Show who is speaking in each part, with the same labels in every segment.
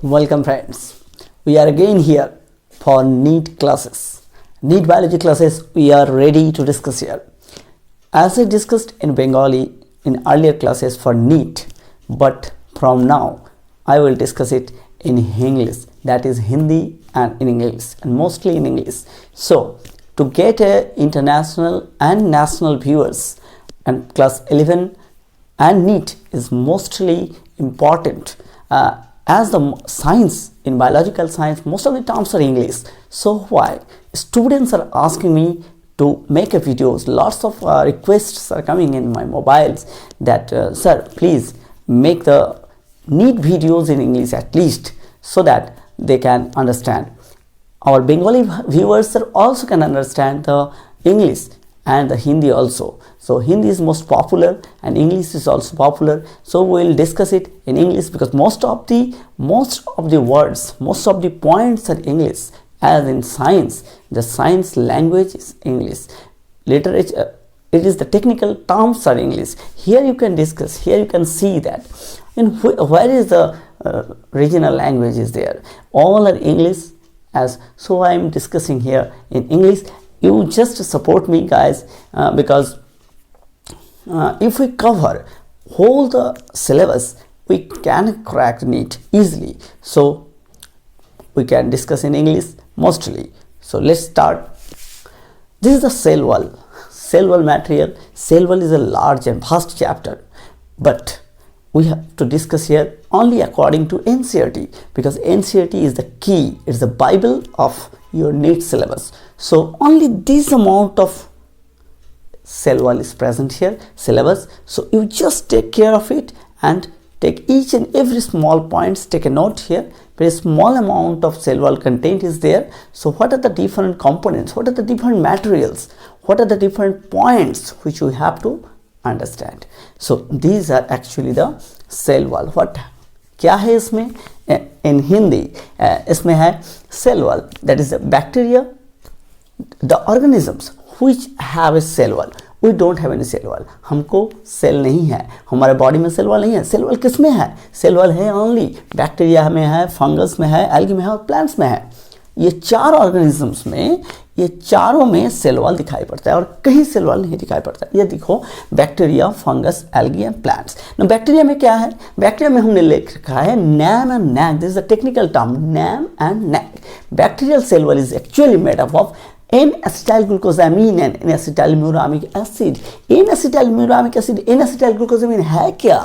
Speaker 1: Welcome friends, we are again here for NEET classes. NEET biology classes we are ready to discuss here. As I discussed in Bengali in earlier classes for NEET, but from now I will discuss it in English, that is Hindi and in English and mostly in English. So to get international and national viewers, and class 11 and NEET is mostly important as the science, in biological science, most of the terms are English. So why students are asking me to make a videos, lots of requests are coming in my mobiles that sir, please make the NEET videos in English at least, so that they can understand. Our Bengali viewers also can understand the English and the Hindi also. So Hindi is most popular and English is also popular. So we will discuss it in English because most of the words, most of the points are English. As in science, the science language is English. Literature, it is the technical terms are English. Here you can discuss. Here you can see that. And where is the regional language is there? All are English. So I am discussing here in English. You just support me, guys, because if we cover whole the syllabus, we can crack NEET easily. So we can discuss in English mostly. So let's start. This is the cell wall. Cell wall material. Cell wall is a large and vast chapter, but we have to discuss here only according to NCERT, because NCERT is the key. It's the Bible of your NEET syllabus. So only this amount of cell wall is present here, syllabus. So you just take care of it and take each and every small points, take a note here. Very small amount of cell wall content is there. So what are the different components? What are the different materials? What are the different points which you have to understand? So these are actually the cell wall. What क्या है इसमें? In Hindi इसमें है cell wall, that is the bacteria, the organisms which have a cell wall. We don't have any cell wall. हमको cell नहीं है, हमारे body में सेल वॉल नहीं है. सेल वॉल किस में है? सेल वॉल है ओनली बैक्टीरिया में है, फंगस में है, एल्गी में है और प्लांट्स में है. ये चार ऑर्गेनिजम्स में, ये चारों में सेल वॉल दिखाई पड़ता है और कहीं सेल वॉल नहीं दिखाई पड़ता है. ये देखो, bacteria, fungus, algae and plants. ना बैक्टीरिया में क्या है? बैक्टीरिया में हमने लिख रखा है NAM and NAG. This is the technical term, NAM and NAG. Bacterial cell wall is actually made up of N-acetylglucosamine and N-acetylmuramic acid. N-acetylmuramic acid, N-acetylglucosamine है क्या?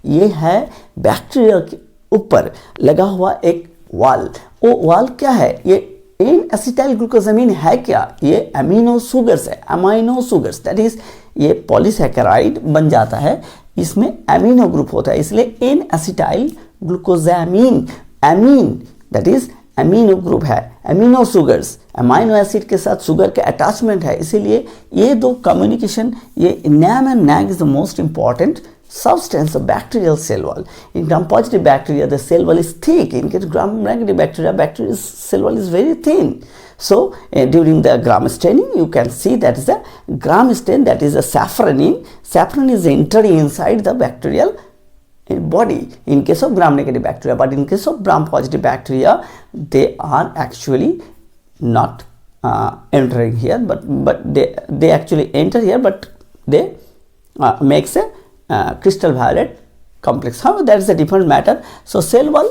Speaker 1: ये है बैक्टीरिया के ऊपर लगा हुआ एक वाल. वो वाल क्या है? ये N-acetylglucosamine है क्या? ये अमीनो शुगर्स है, अमाइनो शुगर्स. दैट इज ये पॉलीसैकेराइड बन जाता है, इसमें अमीनो ग्रुप होता है, इसलिए N-acetylglucosamine, amine that is amino group है, अमीनो शुगर्स, अमाइनो एसिड के साथ शुगर का अटैचमेंट है. इसीलिए ये दो कम्युनिकेशन, ये NAM and NAG is the most important substance of bacterial cell wall. In gram-positive bacteria, the cell wall is thick. In case gram-negative bacteria, bacteria's cell wall is very thin. So during the gram staining, you can see that is a gram stain, that is a safranin. Safranin is entering inside the bacterial body in case of gram-negative bacteria, but in case of gram-positive bacteria, they are actually not entering here, but they actually enter here, but they makes a crystal violet complex. However, that is a different matter. So cell wall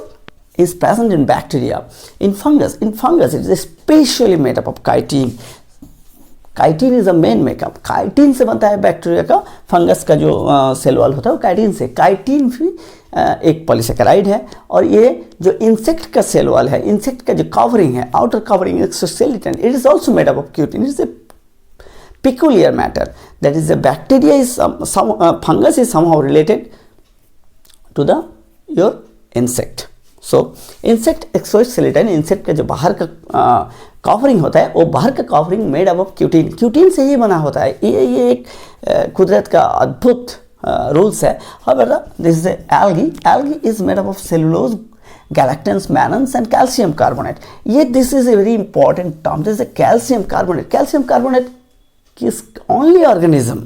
Speaker 1: is present in bacteria. In fungus it is especially made up of chitin. Chitin is a main makeup. chitin से बनता है bacteria का, fungus का जो cell wall होता है वो chitin से. chitin भी एक पॉलीसैकेराइड है. और ये जो इंसेक्ट का सेल वॉल है, इंसेक्ट का जो कवरिंग है, outer covering exoskeleton, it is also made up of chitin. It is a peculiar matter, that is the bacteria is fungus is somehow related to the your insect. So insect exoskeleton, insect का जो बाहर का covering होता है, वो बाहर का covering made up of cutin. Cutin से ही बना होता है. ये एक कुदरत का अद्भुत रूल्स है. However, this is algae. Algae is made up of cellulose, galactans, mannans and calcium carbonate. Yet this is a very important term. This is a calcium carbonate. Calcium carbonate किस only organism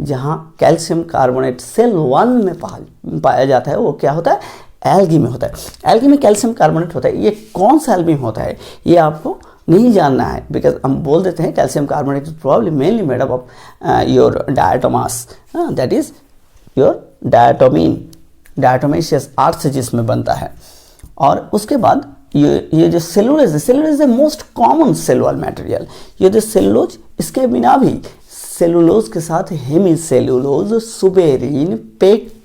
Speaker 1: जहाँ calcium carbonate cell 1 में पाया जाता है, वो क्या होता है? एल्गी में होता है। एल्गी में कैल्शियम कार्बोनेट होता है। ये कौन सा एल्गी में होता है ये आपको नहीं जानना है, बिकॉज हम बोल देते हैं calcium carbonate is probably mainly made up of your diatoms, that is your diatomaceous earth से जिसमें बनता है। और उसके बाद ये जो cellulose is the most common cellular material. ये जो सेलुलोज, इसके बिना भी सेलुलोज के साथ hemicellulose, suberin, pectin,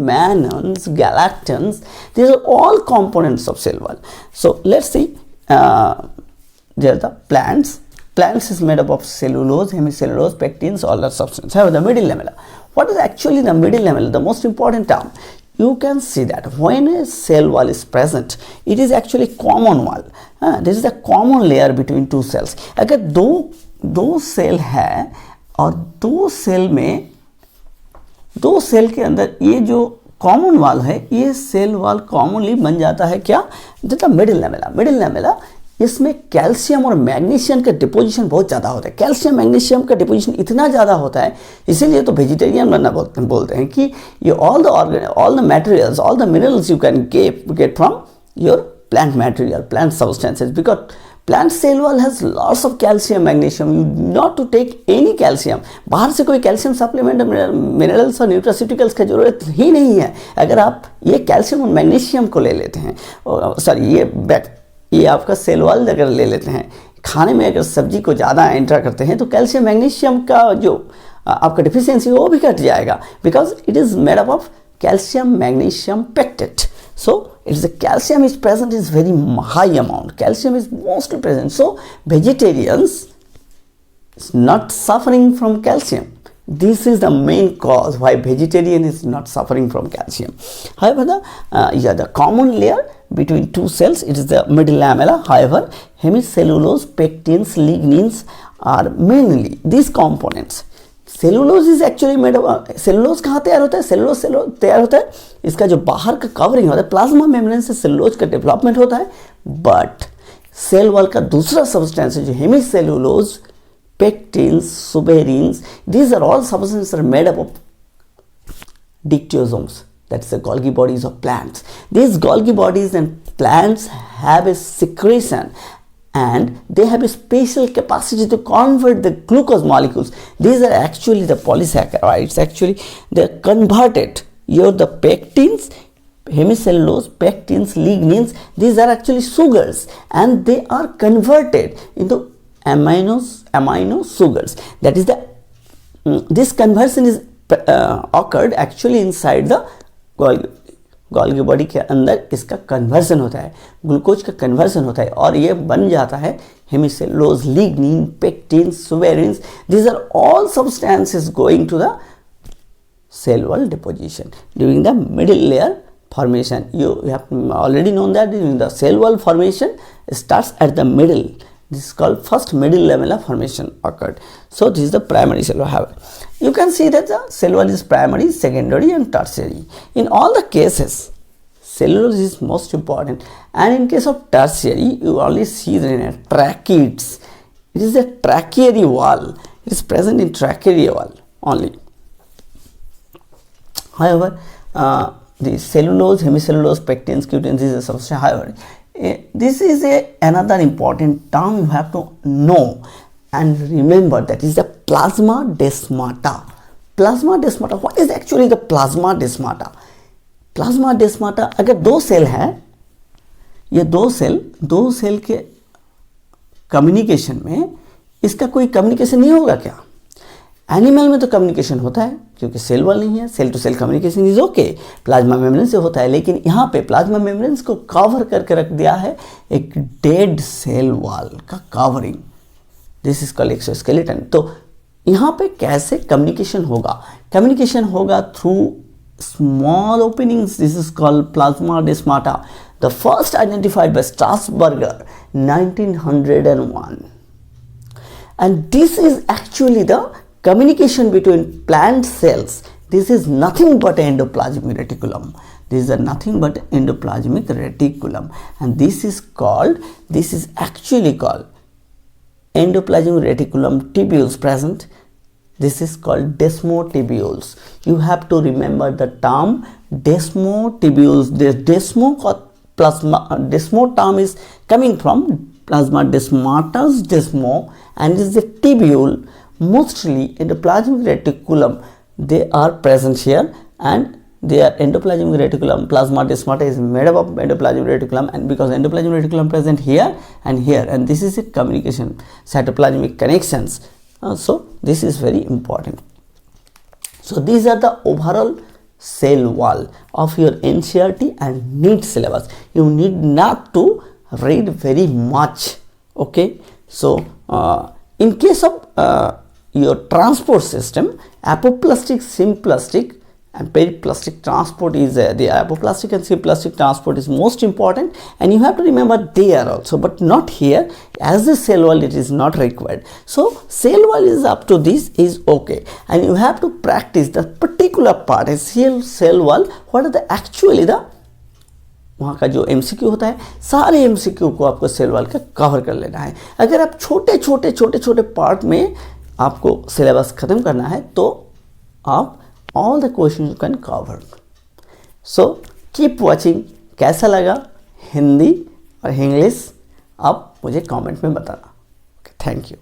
Speaker 1: mannans, galactans, these are all components of cell wall. So let's see, there are the plants. Plants is made up of cellulose, hemicellulose, pectins, all that substance. However, the middle lamella. What is actually the middle lamella? The most important term. You can see that when a cell wall is present, it is actually common wall. This is the common layer between two cells. अगर दो cell है और दो cell के अंदर ये जो common wall है, ये सेल वॉल कॉमनली बन जाता है क्या, मिडिल लेमेला। इसमें कैल्शियम और मैग्नीशियम का डिपोजिशन बहुत ज़्यादा होता है। कैल्शियम मैग्नीशियम का डिपोजिशन इतना ज़्यादा होता है, इसीलिए तो वेजिटेरियन बनना बोलते हैं कि ये all the materials, all the minerals you can get from your plant material, plant substances, because plant cell wall has lots of calcium magnesium. You not to take any calcium, बाहर से कोई calcium supplement, minerals और nutraceuticals की जरूरत ही नहीं है। अगर आप ये कैल्शियम और मैग्नीशियम को ले लेते हैं, सॉरी ये आपका सेल वॉल अगर ले लेते हैं, खाने में अगर सब्जी को ज़्यादा एंटर करते हैं तो कैल्शियम मैग्नीशियम का जो आपका डिफिशियंसी वो भी घट जाएगा, because it is made up of calcium magnesium pectate. So it is the calcium is present is very high amount. Calcium is mostly present. So vegetarians is not suffering from calcium. This is the main cause why vegetarian is not suffering from calcium. However, the common layer between two cells, it is the middle lamella. However, hemicellulose, pectins, lignins are mainly these components. Cellulose is actually made of, cellulose कहाँ तैयार होता है, cellulose तैयार होता है, इसका जो बाहर का कवरिंग होता है प्लाज्मा मेम्ब्रेन से सेलुलोज का डेवलपमेंट होता है. बट सेल वॉल का दूसरा सब्सटेंस है जो hemicellulose, pectins, suberins, these are all substance are made up of dictyosomes, that is the Golgi bodies of plants. These Golgi bodies and plants have a secretion and they have a special capacity to convert the glucose molecules. These are actually the polysaccharides. Actually, they are converted. The pectins, hemicellulose, pectins, lignins, these are actually sugars and they are converted into amino sugars. That is this conversion is occurred actually inside the Golgi body के अंदर इसका conversion होता है, glucose का conversion होता है और ये बन जाता है hemicellulose, lignin, pectin, suberins. These are all substances going to the cell wall deposition during the middle layer formation. You have already known that the cell wall formation starts at the middle. This is called first middle lamella formation occurred. So this is the primary cell wall. You can see that the cell wall is primary, secondary and tertiary. In all the cases, cellulose is most important, and in case of tertiary, you only see the tracheids. It is a tracheary wall. It is present in tracheary wall only. However, the cellulose, hemicellulose, pectins, cutins is a substance. However, this is another important term you have to know and remember, that is the plasma desmata. Plasma desmata, what is actually the plasma desmata? Plasma desmata, अगर दो cell है, ये दो cell के communication में इसका कोई communication नहीं होगा क्या? एनिमल में तो कम्युनिकेशन होता है क्योंकि सेल वॉल नहीं है, cell to cell communication is okay, plasma membrane से होता है. लेकिन यहाँ पे प्लाज्मा मेम्ब्रेन को कवर करके रख दिया है एक डेड सेल वॉल का covering. This is called exoskeleton. तो यहाँ पे कैसे कम्युनिकेशन होगा? कम्युनिकेशन होगा through small openings. This is called plasmodesmata. The first identified by Strasburger 1901. And this is actually the communication between plant cells. This is nothing but endoplasmic reticulum. These are nothing but endoplasmic reticulum, and this is actually called endoplasmic reticulum tubules present This is called desmotibules. You have to remember the term desmotibules. The desmo term is coming from plasma desmatus desmo, and is a tubule. Mostly endoplasmic reticulum, they are present here, and their endoplasmic reticulum, plasma desmata is made up of endoplasmic reticulum, and because endoplasmic reticulum present here, and this is a communication cytoplasmic connections. So this is very important. So these are the overall cell wall of your NCERT and NEET syllabus. You need not to read very much. Okay, so in case of your transport system, apoplastic, symplastic and periplastic transport is the apoplastic and symplastic transport is most important, and you have to remember there also, but not here. As a cell wall it is not required. So cell wall is up to this is okay, and you have to practice the particular part is cell wall. What are the actually the वहाँ का जो MCQ होता है, सारे MCQ को आपको cell wall का cover कर लेना है. अगर आप छोटे छोटे पार्ट में आपको सिलेबस खत्म करना है तो आप all the questions you can cover. So keep watching. कैसा लगा हिंदी और इंग्लिश आप मुझे कमेंट में बताना. Thank you.